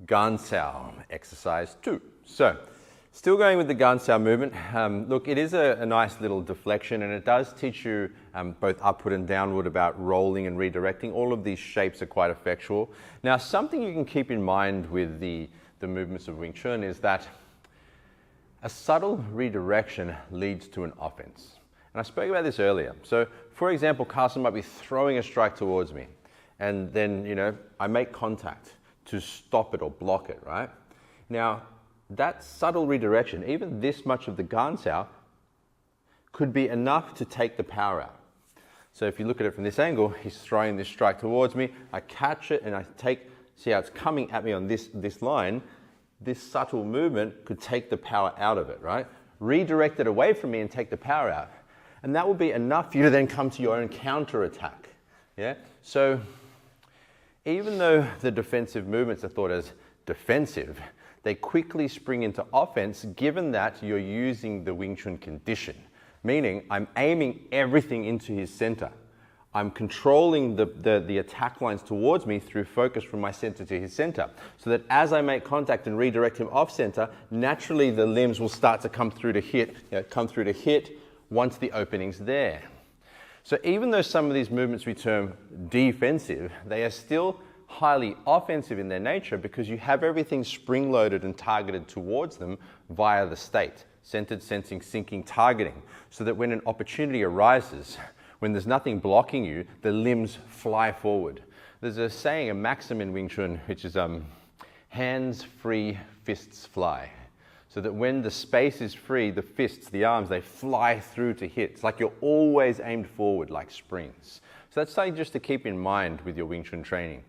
Garn exercise 2. So, still going with the Garn movement. Look, it is a nice little deflection, and it does teach you both upward and downward about rolling and redirecting. All of these shapes are quite effectual. Now, something you can keep in mind with the movements of Wing Chun is that a subtle redirection leads to an offense. And I spoke about this earlier. So, for example, Carson might be throwing a strike towards me, and then, I make contact to stop it or block it, right? Now, that subtle redirection, even this much of the Garn could be enough to take the power out. So if you look at it from this angle, he's throwing this strike towards me, I catch it and I see how it's coming at me on this line. This subtle movement could take the power out of it, right? Redirect it away from me and take the power out. And that will be enough for you to then come to your own counter attack, yeah? So, even though the defensive movements are thought as defensive, they quickly spring into offense given that you're using the Wing Chun condition. Meaning, I'm aiming everything into his center. I'm controlling the attack lines towards me through focus from my center to his center. So that as I make contact and redirect him off center, naturally the limbs will start to come through to hit once the opening's there. So even though some of these movements we term defensive, they are still highly offensive in their nature because you have everything spring-loaded and targeted towards them via the state, centered, sensing, sinking, targeting, so that when an opportunity arises, when there's nothing blocking you, the limbs fly forward. There's a saying, a maxim in Wing Chun, which is hands free, fists fly. So that when the space is free, the fists, the arms, they fly through to hit. It's like you're always aimed forward like springs. So that's something just to keep in mind with your Wing Chun training.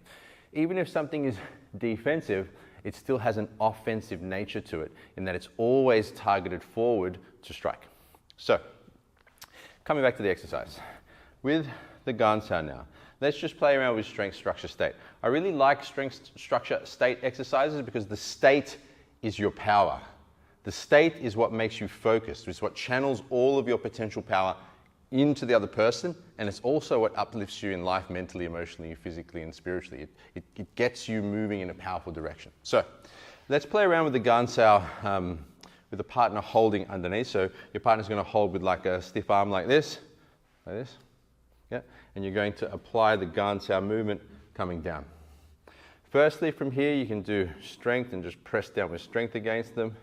Even if something is defensive, it still has an offensive nature to it in that it's always targeted forward to strike. So, coming back to the exercise. With the Garn now, let's just play around with strength, structure, state. I really like strength, structure, state exercises because the state is your power. The state is what makes you focused. It's what channels all of your potential power into the other person, and it's also what uplifts you in life mentally, emotionally, physically, and spiritually. It gets you moving in a powerful direction. So let's play around with the Garn with the partner holding underneath. So your partner's going to hold with like a stiff arm like this, yeah, and you're going to apply the Garn movement coming down. Firstly, from here you can do strength and just press down with strength against them.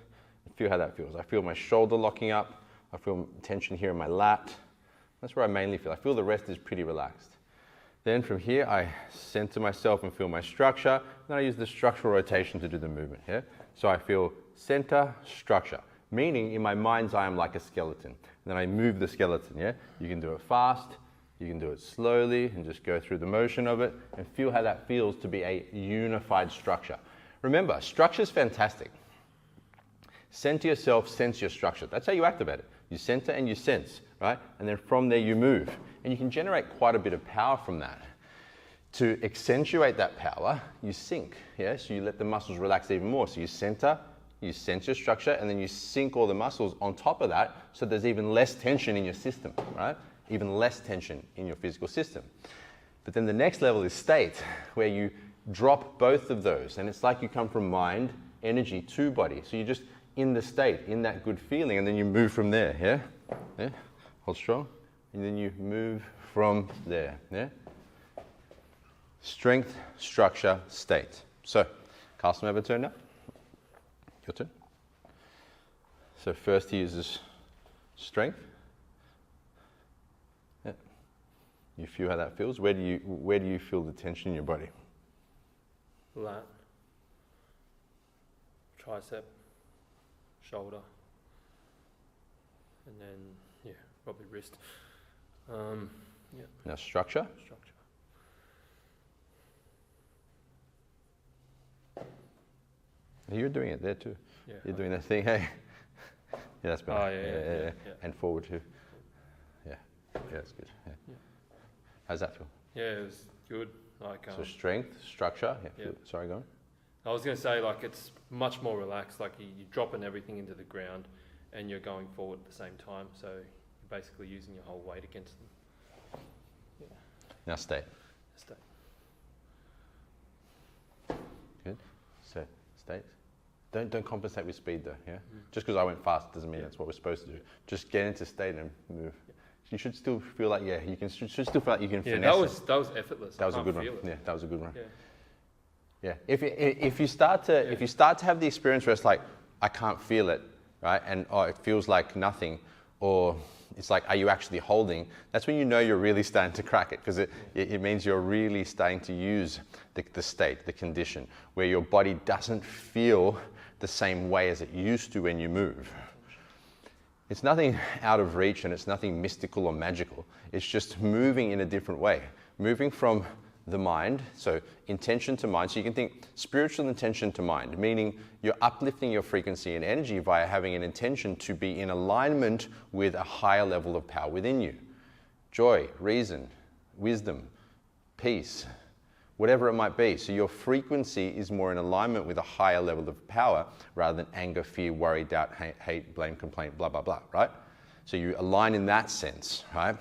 Feel how that feels. I feel my shoulder locking up. I feel tension here in my lat. That's where I mainly feel. I feel the rest is pretty relaxed. Then from here, I center myself and feel my structure. Then I use the structural rotation to do the movement, yeah? So I feel center, structure, meaning in my mind's eye, I'm like a skeleton. And then I move the skeleton, yeah? You can do it fast, you can do it slowly, and just go through the motion of it, and feel how that feels to be a unified structure. Remember, structure's fantastic. Center yourself, sense your structure. That's how you activate it. You center and you sense, right? And then from there you move. And you can generate quite a bit of power from that. To accentuate that power, you sink, yeah? So you let the muscles relax even more. So you center, you sense your structure, and then you sink all the muscles on top of that so there's even less tension in your system, right? Even less tension in your physical system. But then the next level is state, where you drop both of those. And it's like you come from mind, energy to body. So you just in the state, in that good feeling, and then you move from there, yeah? Yeah? Hold strong, and then you move from there, yeah? Strength, structure, state. So, Carson, have a turn now. Your turn. So first he uses strength. Yeah. You feel how that feels? Where do you feel the tension in your body? Lat, tricep, shoulder, and then probably wrist. Yeah. Now structure. Structure. You're doing it there too. Yeah. You're doing that thing, hey. Yeah, that's better. Oh, yeah. And forward too. Yeah, that's good. Yeah. How's that feel? Yeah, it was good. So strength, structure. Yeah. Sorry, go on. I was going to say, it's much more relaxed. You're dropping everything into the ground, and you're going forward at the same time. So you're basically using your whole weight against them. Yeah. Now stay. Stay. Good. So, state. Don't compensate with speed though, yeah? Just because I went fast doesn't mean that's what we're supposed to do. Just get into state and move. You should still feel like, should still feel like you can finesse that was effortless. That was a good one. Yeah, that was a good one. Yeah. If you start to have the experience where it's like, I can't feel it, right? And it feels like nothing, or it's like, are you actually holding? That's when you know you're really starting to crack it, because it means you're really starting to use the state, the condition, where your body doesn't feel the same way as it used to when you move. It's nothing out of reach and it's nothing mystical or magical. It's just moving in a different way. Moving from the mind, so intention to mind. So you can think spiritual intention to mind, meaning you're uplifting your frequency and energy via having an intention to be in alignment with a higher level of power within you. Joy, reason, wisdom, peace, whatever it might be. So your frequency is more in alignment with a higher level of power rather than anger, fear, worry, doubt, hate, blame, complaint, blah, blah, blah, right? So you align in that sense, right?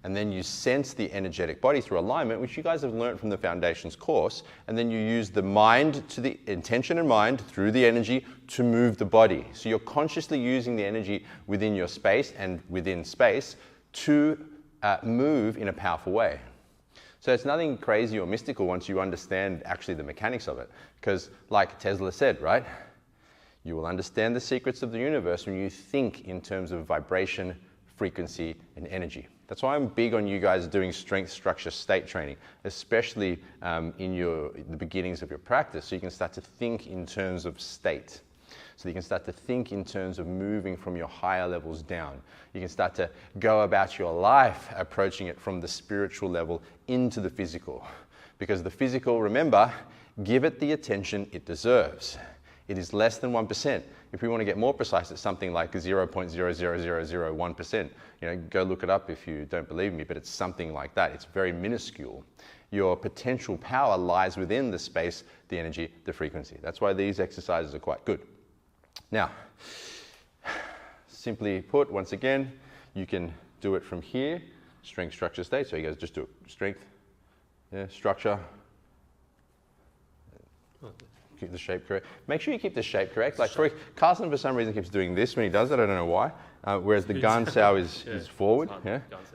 And then you sense the energetic body through alignment, which you guys have learned from the Foundations course, and then you use the mind to the intention and mind through the energy to move the body. So you're consciously using the energy within your space and within space to move in a powerful way. So it's nothing crazy or mystical once you understand actually the mechanics of it. Because like Tesla said, right? You will understand the secrets of the universe when you think in terms of vibration, frequency, and energy. That's why I'm big on you guys doing strength, structure, state training, especially in the beginnings of your practice, so you can start to think in terms of state. So you can start to think in terms of moving from your higher levels down. You can start to go about your life approaching it from the spiritual level into the physical. Because the physical, remember, give it the attention it deserves. It is less than 1%. If we want to get more precise, it's something like 0.00001%. Go look it up if you don't believe me, but it's something like that. It's very minuscule. Your potential power lies within the space, the energy, the frequency. That's why these exercises are quite good. Now, simply put, once again, you can do it from here, strength, structure, state. So you guys just do it. Strength, structure. Keep the shape correct. Make sure you keep the shape correct. Like Carson, for some reason, keeps doing this when he does it. I don't know why. Whereas the Garn Sao is forward.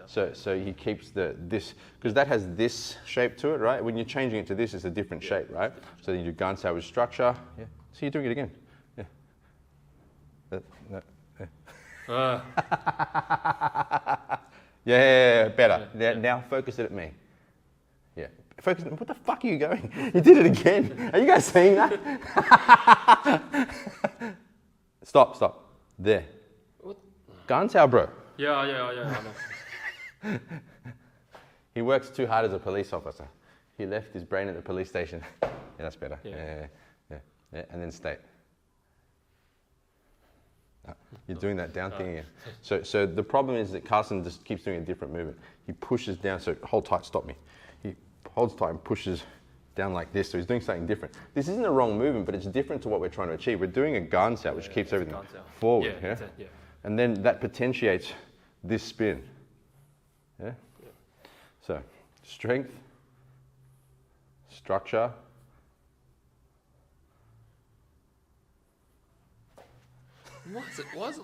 So he keeps this, because that has this shape to it, right? When you're changing it to this, it's a different shape, right? So then you do Garn Sao with structure. Yeah. So you're doing it again. Yeah. Better. Now focus it at me. Yeah. Focus. What the fuck are you going? You did it again. Are you guys seeing that? Stop. There. What? Garn Sao, bro. Yeah, I know. He works too hard as a police officer. He left his brain at the police station. Yeah, that's better. Yeah. And then state. You're doing that down thing again. So the problem is that Carson just keeps doing a different movement. He pushes down, so hold tight, stop me. He holds tight and pushes down like this, so he's doing something different. This isn't a wrong movement, but it's different to what we're trying to achieve. We're doing a Garn Sao, which keeps everything forward. Yeah. And then that potentiates this spin. Yeah? So, strength, structure.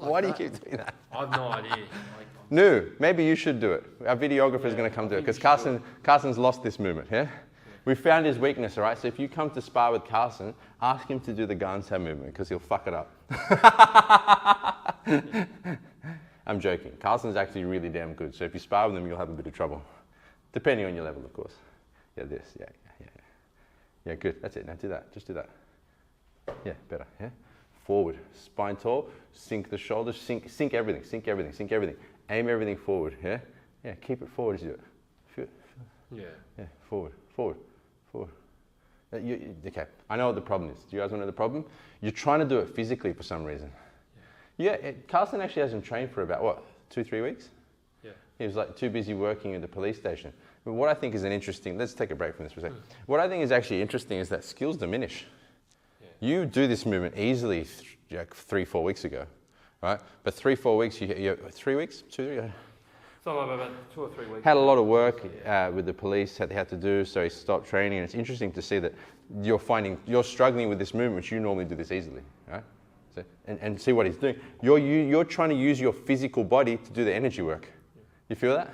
Why do you keep doing that? I have no idea. No, maybe you should do it. Our videographer is going to come do it, because Carson's lost this movement, yeah? We found his weakness, all right? So if you come to spar with Carson, ask him to do the Garn Sao movement, because he'll fuck it up. I'm joking. Carson's actually really damn good, so if you spar with him, you'll have a bit of trouble. Depending on your level, of course. Yeah, this, yeah. Yeah, good, that's it, now do that, just do that. Yeah, better, yeah? Forward, spine tall, sink the shoulders, sink everything. Aim everything forward, yeah? Yeah, keep it forward as you do it. Yeah, forward. Okay, I know what the problem is. Do you guys want to know the problem? You're trying to do it physically for some reason. Carson actually hasn't trained for about, 2-3 weeks? Yeah. He was like too busy working at the police station. But what I think is let's take a break from this for a second. What I think is actually interesting is that skills diminish. You do this movement easily 3-4 weeks ago, right? But 3-4 weeks, you 3 weeks? 2-3? So about 2 or 3 weeks. Had a lot of work with the police that they had to do, so he stopped training. And it's interesting to see that you're struggling with this movement, which you normally do this easily, right? So, and see what he's doing. You're trying to use your physical body to do the energy work. You feel that?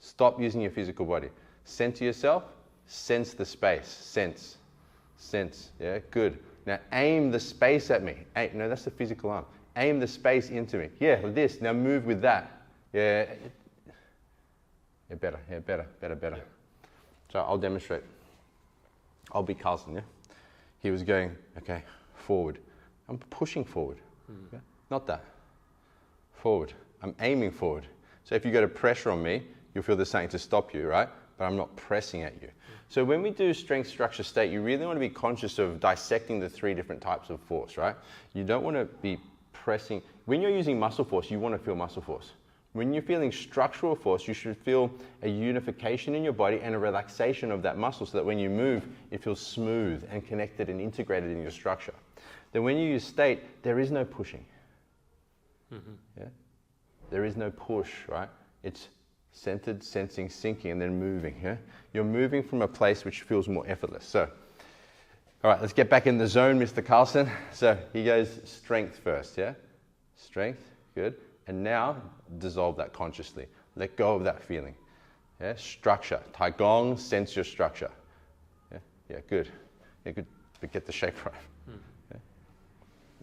Stop using your physical body. Center yourself, sense the space, sense, yeah, good. Now aim the space at me. No, that's the physical arm. Aim the space into me. Yeah, like this, now move with that. Yeah, better. Yeah. So I'll demonstrate. I'll be Carlson, yeah? He was going, okay, forward. I'm pushing forward, yeah? Not that. Forward. I'm aiming forward. So if you go to pressure on me, you'll feel there's something to stop you, right? But I'm not pressing at you. So when we do strength, structure, state, you really want to be conscious of dissecting the 3 different types of force, right? You don't want to be pressing. When you're using muscle force, you want to feel muscle force. When you're feeling structural force, you should feel a unification in your body and a relaxation of that muscle so that when you move, it feels smooth and connected and integrated in your structure. Then when you use state, there is no pushing. Yeah? There is no push, right? It's centered, sensing, sinking, and then moving. Yeah? You're moving from a place which feels more effortless. So, all right, let's get back in the zone, Mr. Carlson. So he goes strength first, yeah? Strength, good. And now dissolve that consciously. Let go of that feeling. Yeah? Structure. Tai Gong, sense your structure. Yeah, good. Yeah, good. But get the shape right.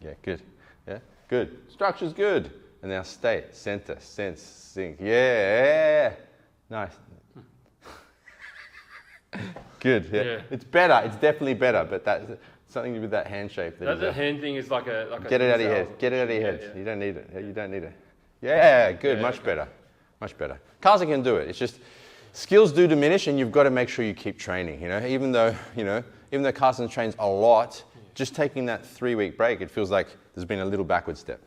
Yeah, good. Yeah, good. Structure's good. And now state, center, sense, sink. Yeah. Nice. Good. Yeah. It's better. It's definitely better. But that's something with that hand shape. The hand thing is like a. Get it out of your head. Get it out of your head. Yeah. You don't need it. You don't need it. Yeah. Good. Yeah, much better. Much better. Carlson can do it. It's just skills do diminish, and you've got to make sure you keep training. You know, even though Carlson trains a lot, just taking that 3-week break, it feels like there's been a little backward step.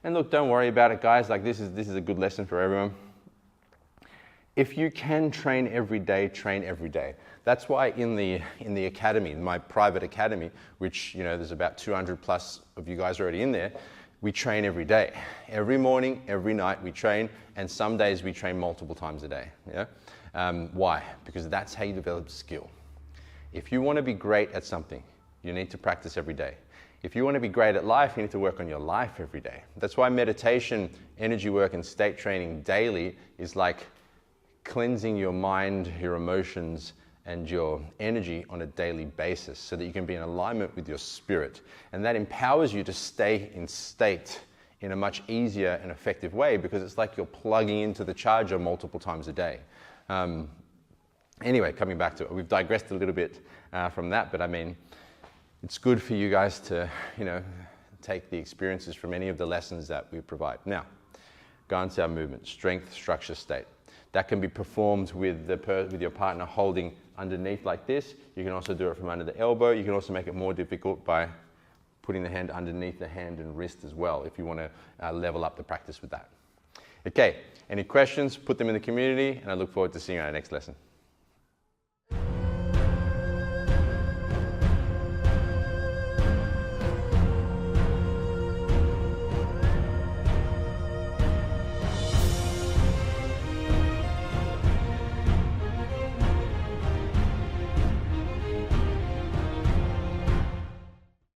And look, don't worry about it, guys. Like this is a good lesson for everyone. If you can train every day, train every day. That's why in the academy, my private academy, which there's about 200 plus of you guys already in there, we train every day. Every morning, every night we train, and some days we train multiple times a day. Yeah. Why? Because that's how you develop skill. If you want to be great at something, you need to practice every day. If you want to be great at life, you need to work on your life every day. That's why meditation, energy work, and state training daily is like cleansing your mind, your emotions, and your energy on a daily basis so that you can be in alignment with your spirit. And that empowers you to stay in state in a much easier and effective way because it's like you're plugging into the charger multiple times a day. Anyway, coming back to it, we've digressed a little bit from that, but I mean, it's good for you guys to, take the experiences from any of the lessons that we provide. Now, Garn sound movement, strength, structure, state. That can be performed with your partner holding underneath like this. You can also do it from under the elbow. You can also make it more difficult by putting the hand underneath the hand and wrist as well if you want to level up the practice with that. Okay, any questions? Put them in the community, and I look forward to seeing you on our next lesson.